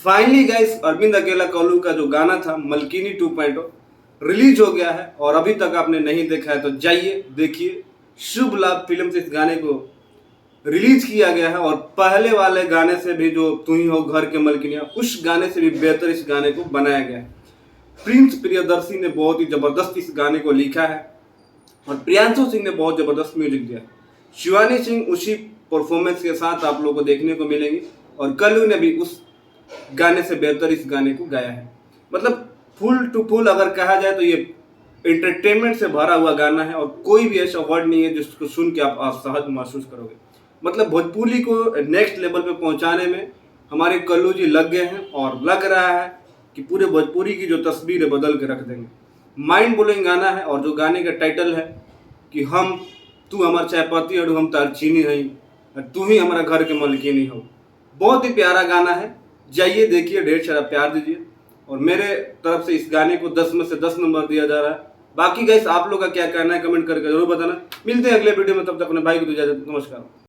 Finally guys Arvind अकेला कल्लू का जो गाना था मलकिनी 2.0 रिलीज हो गया है और अभी तक आपने नहीं देखा है तो जाइए देखिए। शुभ लाभ फिल्म से इस गाने को रिलीज किया गया है और पहले वाले गाने से भी जो तू ही हो घर के मलकिनिया उस गाने से भी बेहतर इस गाने को बनाया गया है। प्रिंस प्रियदर्शी ने बहुत ही जबरदस्त इस गाने को लिखा है और प्रियांशु सिंह ने बहुत जबरदस्त म्यूजिक दिया है। शिवानी सिंह उसी परफॉर्मेंस के साथ आप लोगों को देखने को मिलेंगी और कल्लू ने भी उस गाने से बेहतर इस गाने को गाया है। मतलब फुल टू फुल अगर कहा जाए तो ये एंटरटेनमेंट से भरा हुआ गाना है और कोई भी ऐसा वर्ड नहीं है जिसको सुन के आप असहज महसूस करोगे। मतलब भोजपुरी को नेक्स्ट लेवल पे पहुंचाने में हमारे कल्लू जी लग गए हैं और लग रहा है कि पूरे भोजपुरी की जो तस्वीर है बदल के रख देंगे। माइंड ब्लोइंग गाना है और जो गाने का टाइटल है कि हम तू हमार चायपत्ती और हम तार चीनी है, तू ही हमारा घर के मलकिनी हो। बहुत ही प्यारा गाना है, जाइए देखिए, ढेर सारा प्यार दीजिए और मेरे तरफ से इस गाने को 10 में से 10 नंबर दिया जा रहा है। बाकी गाइस आप लोग का क्या कहना है कमेंट करके जरूर बताना। मिलते हैं अगले वीडियो में, तब तक अपने भाई को दीजिए इजाजत। नमस्कार।